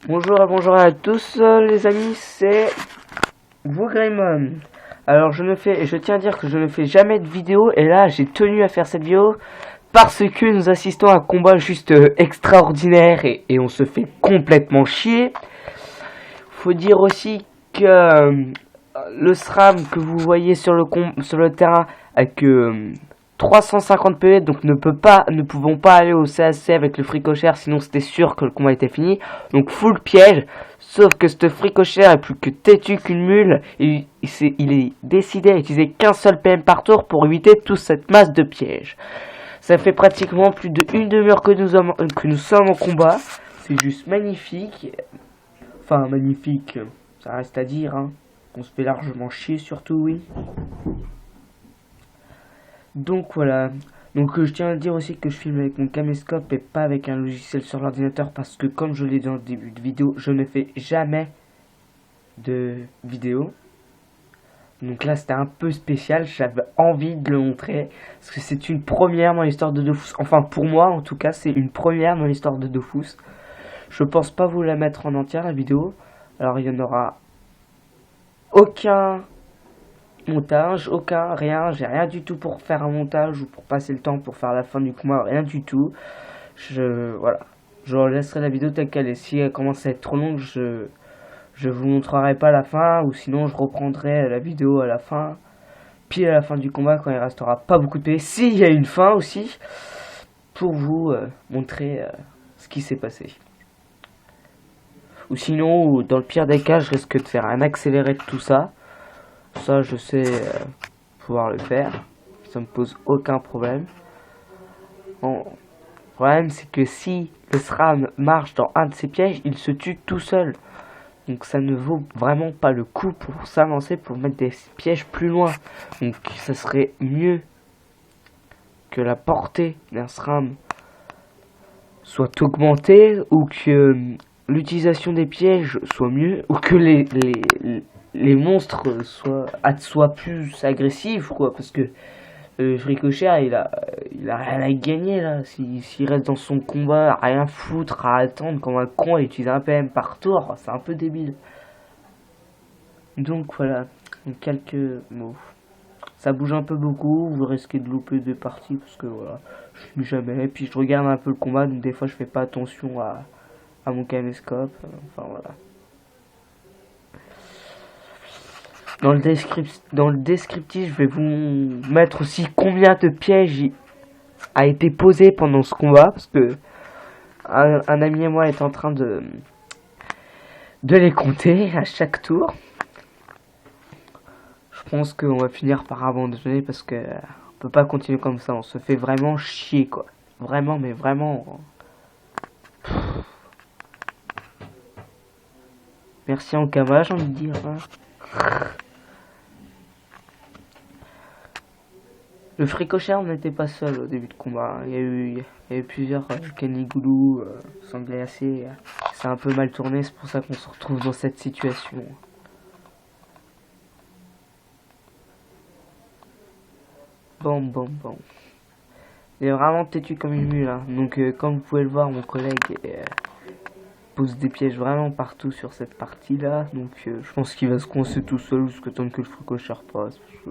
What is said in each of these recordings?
Bonjour à tous les amis, c'est vous Greymon. Alors je tiens à dire que je ne fais jamais de vidéo et là j'ai tenu à faire cette vidéo parce que nous assistons à un combat juste extraordinaire et on se fait complètement chier. Faut dire aussi que le SRAM que vous voyez sur le terrain a que 350 PV, donc ne pouvons pas aller au CAC avec le fricochère, sinon c'était sûr que le combat était fini. Donc full piège, sauf que ce fricochère est plus que têtu qu'une mule, et il est décidé à utiliser qu'un seul PM par tour pour éviter toute cette masse de pièges. Ça fait pratiquement plus de une demi-heure que nous sommes en combat, c'est juste magnifique. Enfin magnifique, ça reste à dire, hein. On se fait largement chier surtout, oui. Donc voilà. Donc je tiens à dire aussi que je filme avec mon caméscope et pas avec un logiciel sur l'ordinateur parce que comme je l'ai dit dans le début de vidéo, je ne fais jamais de vidéo. Donc là c'était un peu spécial, j'avais envie de le montrer parce que c'est une première dans l'histoire de Dofus. Enfin pour moi en tout cas c'est une première dans l'histoire de Dofus. Je pense pas vous la mettre en entière la vidéo. Alors il y en aura aucun montage, aucun, rien, j'ai rien du tout pour faire un montage ou pour passer le temps pour faire la fin du combat, rien du tout. Voilà, je laisserai la vidéo telle qu'elle est. Si elle commence à être trop longue, je vous montrerai pas la fin, ou sinon je reprendrai la vidéo à la fin, puis à la fin du combat quand il restera pas beaucoup de PV, s'il y a une fin aussi, pour vous montrer ce qui s'est passé. Ou sinon, dans le pire des cas, je risque de faire un accéléré de tout ça. Ça, je sais pouvoir le faire. Ça me pose aucun problème. Bon, le problème, c'est que si le SRAM marche dans un de ses pièges, il se tue tout seul. Donc ça ne vaut vraiment pas le coup pour s'avancer, pour mettre des pièges plus loin. Donc ça serait mieux que la portée d'un SRAM soit augmentée, ou que l'utilisation des pièges soit mieux, ou que les monstres soient plus agressifs, quoi, parce que Fricochère il a rien à gagner là, s'il reste dans son combat à rien foutre, à attendre comme un con et utiliser un PM par tour, c'est un peu débile. Donc voilà, quelques mots. Ça bouge un peu beaucoup, vous risquez de louper des parties parce que voilà, je filme jamais, puis je regarde un peu le combat, donc des fois je fais pas attention à mon caméscope, enfin voilà. Dans le descriptif, je vais vous mettre aussi combien de pièges a été posé pendant ce combat, parce que un ami et moi est en train de les compter à chaque tour. Je pense qu'on va finir par abandonner parce que on peut pas continuer comme ça, on se fait vraiment chier, quoi. Vraiment, mais vraiment. Merci en Kama, j'ai envie de dire, hein. Le fricochère n'était pas seul au début de combat. Il y a eu plusieurs canigoulous, sanglés assez. C'est un peu mal tourné, c'est pour ça qu'on se retrouve dans cette situation. Bon. Il est vraiment têtu comme une mule, hein. Donc comme vous pouvez le voir, mon collègue pose des pièges vraiment partout sur cette partie là. Donc je pense qu'il va se coincer tout seul jusqu'à temps que le fricochère passe. Parce que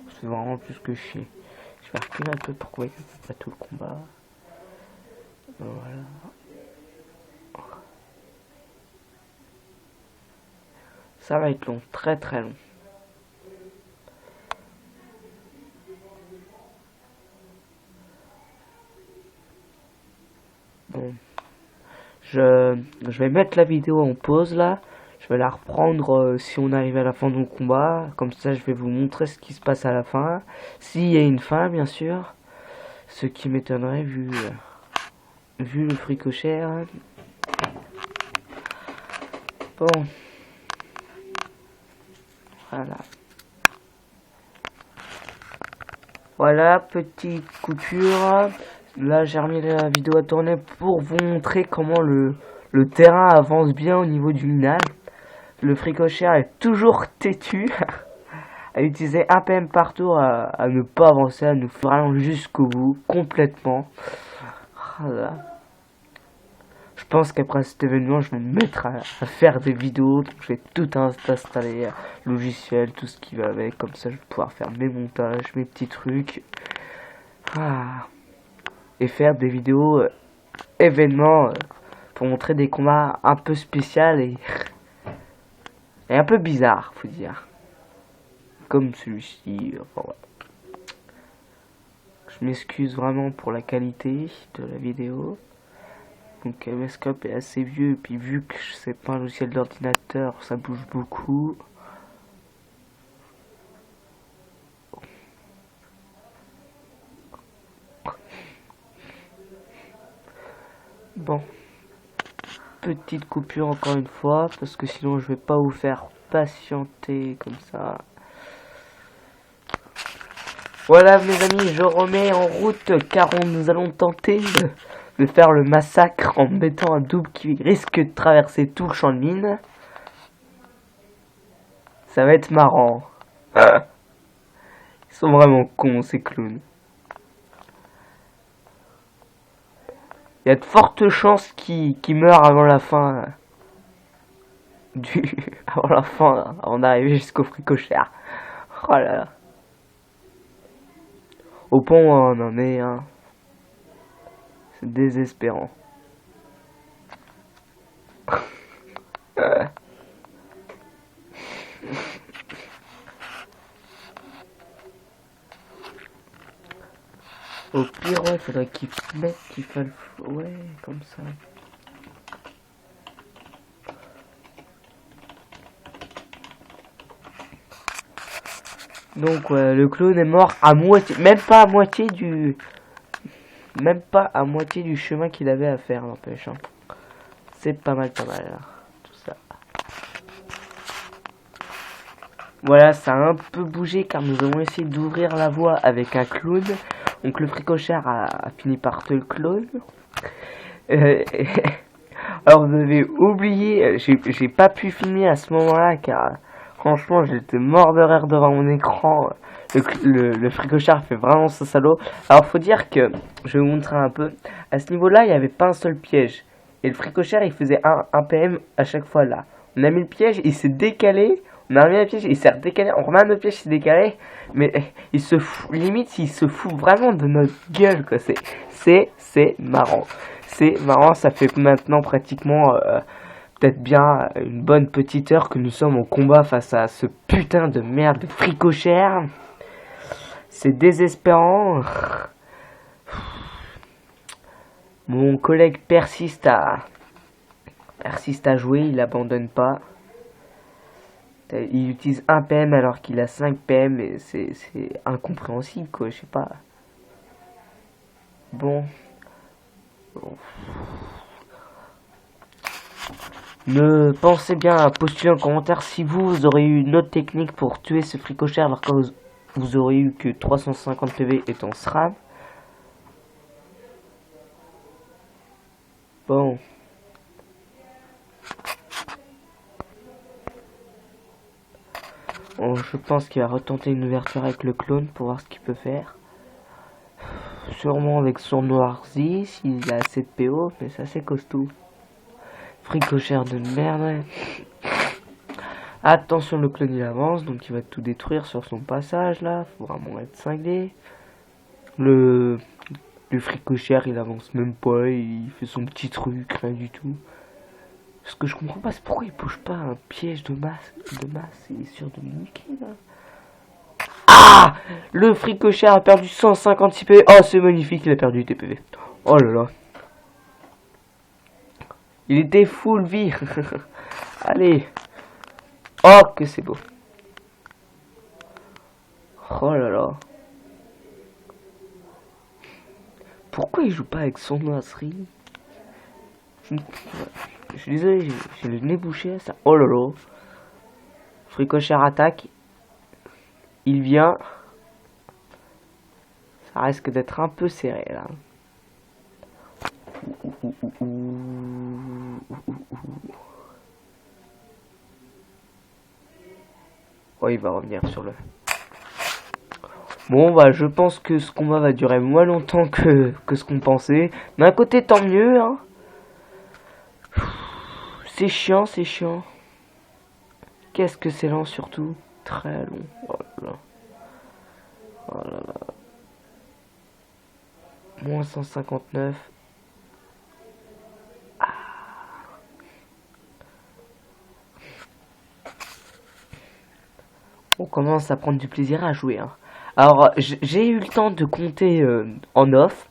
c'est vraiment plus que chier. Je vais reculer un peu pour qu'on voit à peu près tout le combat. Voilà. Ça va être long, très long. Bon. Je vais mettre la vidéo en pause là. Je vais la reprendre si on arrive à la fin du combat. Comme ça, je vais vous montrer ce qui se passe à la fin. S'il y a une fin, bien sûr. Ce qui m'étonnerait vu le fricochère. Bon. Voilà, petite coupure. Là, j'ai remis la vidéo à tourner pour vous montrer comment le terrain avance bien au niveau du minage. Le fricochère est toujours têtu à utiliser un PM par tour, à ne pas avancer, à nous faire jusqu'au bout, complètement. Voilà. Je pense qu'après cet événement, je vais me mettre à faire des vidéos. Donc je vais tout installer, logiciel, tout ce qui va avec. Comme ça, je vais pouvoir faire mes montages, mes petits trucs. Et faire des vidéos événements pour montrer des combats un peu spéciaux et un peu bizarres, faut dire. Comme celui-ci. Enfin, voilà. Je m'excuse vraiment pour la qualité de la vidéo. Donc MScope est assez vieux et puis vu que c'est pas un logiciel d'ordinateur, ça bouge beaucoup. Bon, petite coupure encore une fois parce que sinon je vais pas vous faire patienter comme ça. Voilà mes amis, je remets en route car nous allons tenter de faire le massacre en mettant un double qui risque de traverser tout le champ de mine. Ça va être marrant. Ils sont vraiment cons ces clowns. Il y a de fortes chances qu'ils meurent avant la fin avant d'arriver jusqu'au fricochère. Oh là là. Au point où on en est, hein. C'est désespérant. Au pire, ouais, faudrait qu'ils mettent qu'il fasse ouais, comme ça. Donc ouais, le clown est mort à moitié, même pas à moitié du chemin qu'il avait à faire, n'empêche. Hein. C'est pas mal, hein, tout ça. Voilà, ça a un peu bougé car nous avons essayé d'ouvrir la voie avec un clown. Donc le fricochère a fini par tuer le clown. Alors vous avez oublié, j'ai pas pu filmer à ce moment-là car franchement j'étais mort de rire devant mon écran. Le fricochère fait vraiment ce salaud. Alors faut dire que, je vais vous montrer un peu, à ce niveau-là il n'y avait pas un seul piège. Et le fricochère il faisait 1 PM à chaque fois là. On a mis le piège, il s'est décalé. On a remis le piège, il s'est redécalé. On remet un autre piège, il s'est décalé. Mais il se fout, limite il se fout vraiment de notre gueule quoi. C'est marrant. C'est marrant, ça fait maintenant pratiquement peut-être bien une bonne petite heure que nous sommes au combat face à ce putain de merde de fricochère. C'est désespérant. Mon collègue persiste à jouer, il abandonne pas. Il utilise 1 PM alors qu'il a 5 PM et c'est incompréhensible quoi, je sais pas. Bon. Ne pensez bien à postuler en commentaire si vous aurez eu une autre technique pour tuer ce fricochère alors que vous aurez eu que 350 PV étant SRAM. Bon. Bon, je pense qu'il va retenter une ouverture avec le clone pour voir ce qu'il peut faire. Sûrement avec son noirzi s'il a assez de PO, mais ça c'est costaud. Fricochère de merde, ouais. Attention, le clone il avance, donc il va tout détruire sur son passage là. Faut vraiment être cinglé. Le fricochère il avance même pas, il fait son petit truc, rien du tout. Ce que je comprends pas, c'est pourquoi il bouge pas un piège de masse, il est sûr de niquer là. Ah, le fricochère a perdu 156 PV. Oh, c'est magnifique, il a perdu des PV. Oh là là. Il était full vie. Allez. Oh, que c'est beau. Oh là là. Pourquoi il joue pas avec son noisserie? Je suis désolé, j'ai le nez bouché à ça. Oh là là. Fricochère attaque. Il vient. Ça risque d'être un peu serré là. Oh, il va revenir sur le... Bon, bah, je pense que ce combat va durer moins longtemps que ce qu'on pensait. D'un côté, tant mieux, hein. C'est chiant, c'est chiant. Qu'est-ce que c'est lent surtout. Très long. Oh là là. Oh là là. Moins 159. Ah. On commence à prendre du plaisir à jouer. Hein. Alors, j'ai eu le temps de compter en off.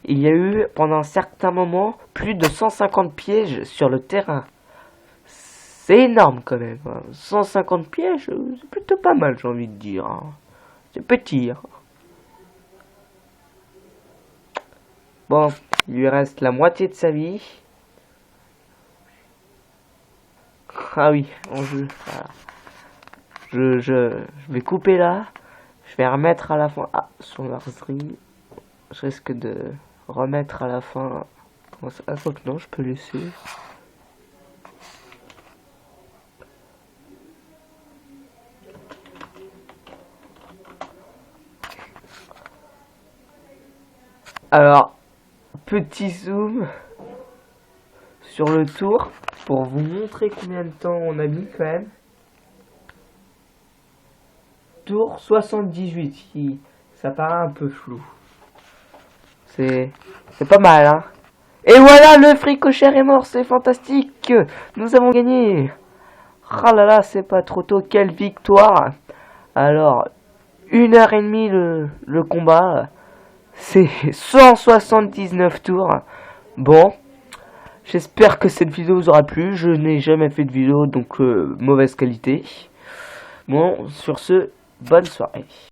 Il y a eu, pendant un certain moment, plus de 150 pièges sur le terrain. C'est énorme quand même. Hein. 150 pièges, c'est plutôt pas mal, j'ai envie de dire. Hein. C'est petit. Hein. Bon, il lui reste la moitié de sa vie. Ah oui, on joue. Voilà. Je vais couper là. Je vais remettre à la fin. Ah, sur l'arserie. Je risque de remettre à la fin. Ah, quoi que non, je peux laisser. Alors, petit zoom sur le tour pour vous montrer combien de temps on a mis quand même. Tour 78, ça paraît un peu flou. C'est pas mal, hein. Et voilà, le fricochère est mort, c'est fantastique. Nous avons gagné. Ah là là, c'est pas trop tôt, quelle victoire. Alors, 1h30 le combat. C'est 179 tours. Bon, j'espère que cette vidéo vous aura plu. Je n'ai jamais fait de vidéo, donc mauvaise qualité. Bon, sur ce, bonne soirée.